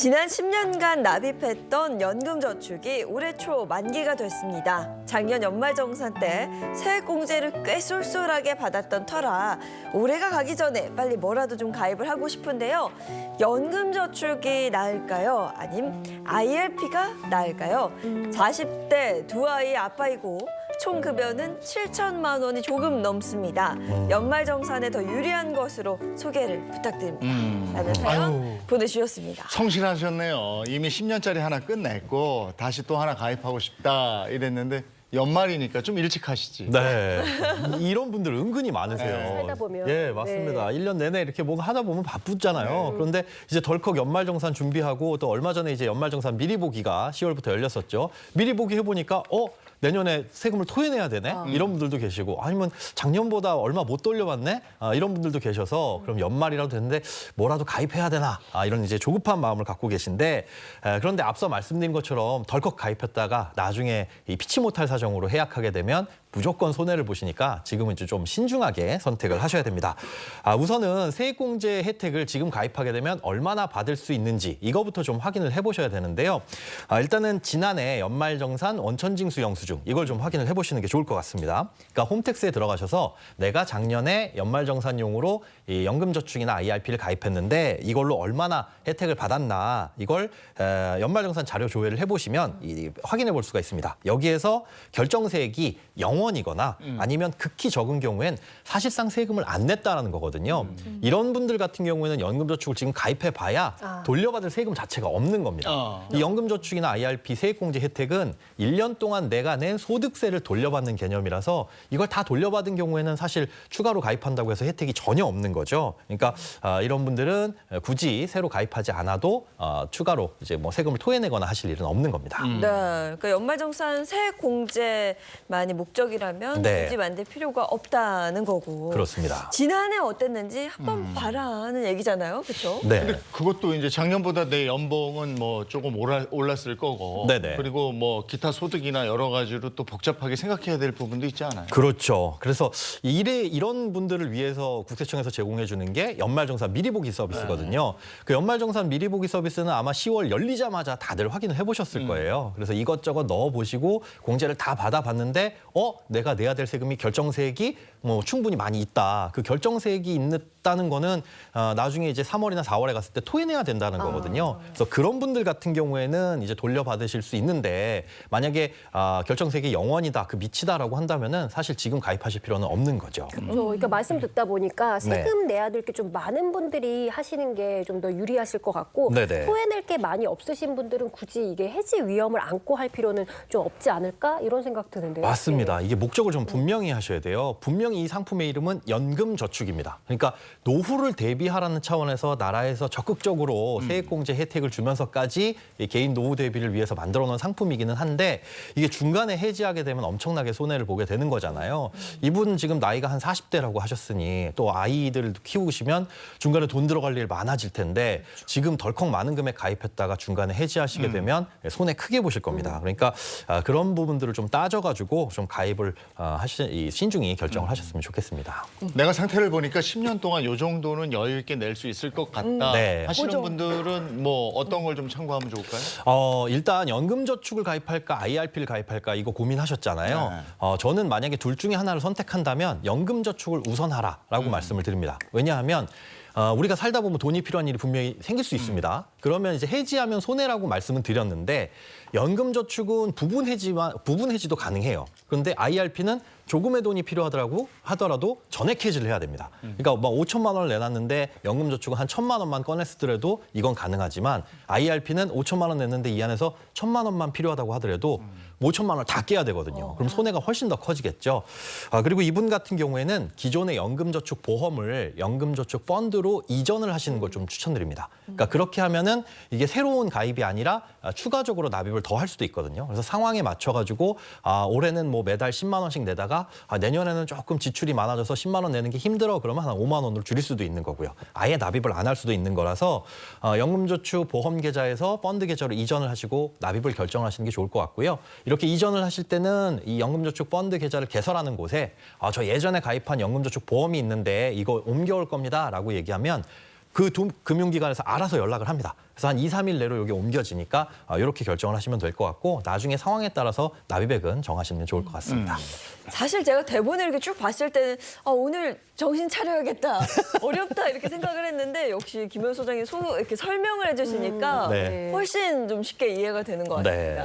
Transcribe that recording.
지난 10년간 납입했던 연금저축이 올해 초 만기가 됐습니다. 작년 연말정산 때 세액공제를 꽤 쏠쏠하게 받았던 터라 올해가 가기 전에 빨리 뭐라도 좀 가입을 하고 싶은데요. 연금저축이 나을까요? 아님 IRP가 나을까요? 40대 두 아이의 아빠이고 총 급여는 7천만 원이 조금 넘습니다. 연말정산에 더 유리한 것으로 소개를 부탁드립니다. 라는 사연 보내주셨습니다. 성실하셨네요. 이미 10년짜리 하나 끝냈고 다시 또 하나 가입하고 싶다 이랬는데 연말이니까 좀 일찍 하시지. 네. 이런 분들 은근히 많으세요. 네. 살다 보면. 예, 맞습니다. 1년 내내 이렇게 뭔가 하다 보면 바쁘잖아요. 그런데 이제 덜컥 연말정산 준비하고 또 얼마 전에 이제 연말정산 미리 보기가 10월부터 열렸었죠. 미리 보기 해보니까 내년에 세금을 토해내야 되네? 이런 분들도 계시고 아니면 작년보다 얼마 못 돌려받네? 이런 분들도 계셔서 그럼 연말이라도 됐는데 뭐라도 가입해야 되나? 이런 이제 조급한 마음을 갖고 계신데 그런데 앞서 말씀드린 것처럼 덜컥 가입했다가 나중에 이 피치 못할 사정으로 해약하게 되면 무조건 손해를 보시니까 지금은 좀 신중하게 선택을 하셔야 됩니다. 우선은 세액공제 혜택을 지금 가입하게 되면 얼마나 받을 수 있는지 이거부터 좀 확인을 해보셔야 되는데요. 일단은 지난해 연말정산 원천징수 영수증 이걸 좀 확인을 해보시는 게 좋을 것 같습니다. 그러니까 홈택스에 들어가셔서 내가 작년에 연말정산용으로 이 연금저축이나 IRP를 가입했는데 이걸로 얼마나 혜택을 받았나 이걸 연말정산 자료 조회를 해보시면 확인해 볼 수가 있습니다. 여기에서 결정세액이 0원이거나 아니면 극히 적은 경우엔 사실상 세금을 안 냈다라는 거거든요. 이런 분들 같은 경우에는 연금저축을 지금 가입해봐야 돌려받을 세금 자체가 없는 겁니다. 이 연금저축이나 IRP 세액공제 혜택은 1년 동안 내가 낸 소득세를 돌려받는 개념이라서 이걸 다 돌려받은 경우에는 사실 추가로 가입한다고 해서 혜택이 전혀 없는 거죠. 그러니까 이런 분들은 굳이 새로 가입하지 않아도 추가로 이제 뭐 세금을 토해내거나 하실 일은 없는 겁니다. 네, 그러니까 연말정산 세액공제만이 목적이라면 네. 굳이 만들 필요가 없다는 거고. 그렇습니다. 지난해 어땠는지 한번 봐라는 얘기잖아요, 그렇죠? 네. 근데 그것도 이제 작년보다 내 연봉은 뭐 조금 올랐을 거고 네네. 그리고 뭐 기타 소득이나 여러 가지로 또 복잡하게 생각해야 될 부분도 있지 않아요? 그렇죠. 그래서 이런 분들을 위해서 국세청에서 제공해 주는 게 연말정산 미리보기 서비스거든요. 그 연말정산 미리보기 서비스는 아마 10월 열리자마자 다들 확인을 해보셨을 거예요. 그래서 이것저것 넣어보시고 공제를 다 받아봤는데 내가 내야 될 세금이 결정세액이 뭐 충분히 많이 있다. 그 결정세액이 있다는 거는 나중에 이제 3월이나 4월에 갔을 때 토해내야 된다는 거거든요. 그래서 그런 분들 같은 경우에는 이제 돌려받으실 수 있는데 만약에 결정세액이 0원이다, 그 밑이다라고 한다면은 사실 지금 가입하실 필요는 없는 거죠. 그러니까 말씀 듣다 보니까 세금 내야 될 게 좀 많은 분들이 하시는 게 좀 더 유리하실 것 같고 네네. 토해낼 게 많이 없으신 분들은 굳이 이게 해지 위험을 안고 할 필요는 좀 없지 않을까 이런 생각 드는데요. 맞습니다. 이게 목적을 좀 분명히 하셔야 돼요. 분명히 이 상품의 이름은 연금저축입니다. 그러니까 노후를 대비하라는 차원에서 나라에서 적극적으로 세액공제 혜택을 주면서까지 이 개인 노후 대비를 위해서 만들어 놓은 상품이기는 한데 이게 중간에 해지하게 되면 엄청나게 손해를 보게 되는 거잖아요. 이분 지금 나이가 한 40대라고 하셨으니 또 아이들 키우시면 중간에 돈 들어갈 일 많아질 텐데 지금 덜컥 많은 금액 가입했다가 중간에 해지하시게 되면 손해 크게 보실 겁니다. 그러니까 그런 부분들을 좀 따져가지고 좀 가입을 신중히 결정을 하셨으면 좋겠습니다. 내가 상태를 보니까 10년 동안 요 정도는 여유 있게 낼 수 있을 것 같다 네. 하시는 분들은 뭐 어떤 걸 좀 참고하면 좋을까요? 일단 연금저축을 가입할까 IRP를 가입할까 이거 고민하셨잖아요. 네. 저는 만약에 둘 중에 하나를 선택한다면 연금저축을 우선하라라고 말씀을 드립니다. 왜냐하면 우리가 살다 보면 돈이 필요한 일이 분명히 생길 수 있습니다. 그러면 이제 해지하면 손해라고 말씀은 드렸는데 연금저축은 부분 해지도 가능해요. 그런데 IRP는 조금의 돈이 하더라도 전액 해지를 해야 됩니다. 그러니까 뭐 5천만 원을 내놨는데 연금저축은 한 1,000만 원만 꺼냈더라도 이건 가능하지만 IRP는 5천만 원 냈는데 이 안에서 1,000만 원만 필요하다고 하더라도 5천만 원을 다 깨야 되거든요. 그럼 손해가 훨씬 더 커지겠죠. 그리고 이분 같은 경우에는 기존의 연금저축 보험을 연금저축 펀드로 이전을 하시는 걸 좀 추천드립니다. 그러니까 그렇게 하면은 이게 새로운 가입이 아니라 추가적으로 납입을 더 할 수도 있거든요. 그래서 상황에 맞춰가지고 올해는 뭐 매달 10만 원씩 내다가 내년에는 조금 지출이 많아져서 10만 원 내는 게 힘들어 그러면 한 5만 원으로 줄일 수도 있는 거고요. 아예 납입을 안 할 수도 있는 거라서 연금저축 보험 계좌에서 펀드 계좌로 이전을 하시고 납입을 결정하시는 게 좋을 것 같고요. 이렇게 이전을 하실 때는 이 연금저축 펀드 계좌를 개설하는 곳에 저 예전에 가입한 연금저축 보험이 있는데 이거 옮겨올 겁니다라고 얘기하면 그 두 금융기관에서 알아서 연락을 합니다. 그래서 한 2, 3일 내로 여기 옮겨지니까 이렇게 결정을 하시면 될 것 같고 나중에 상황에 따라서 납입액은 정하시면 좋을 것 같습니다. 사실 제가 대본을 이렇게 쭉 봤을 때는 오늘 정신 차려야겠다. 어렵다 이렇게 생각을 했는데 역시 김현 소장이 이렇게 설명을 해주시니까 네. 훨씬 좀 쉽게 이해가 되는 것 같습니다. 네.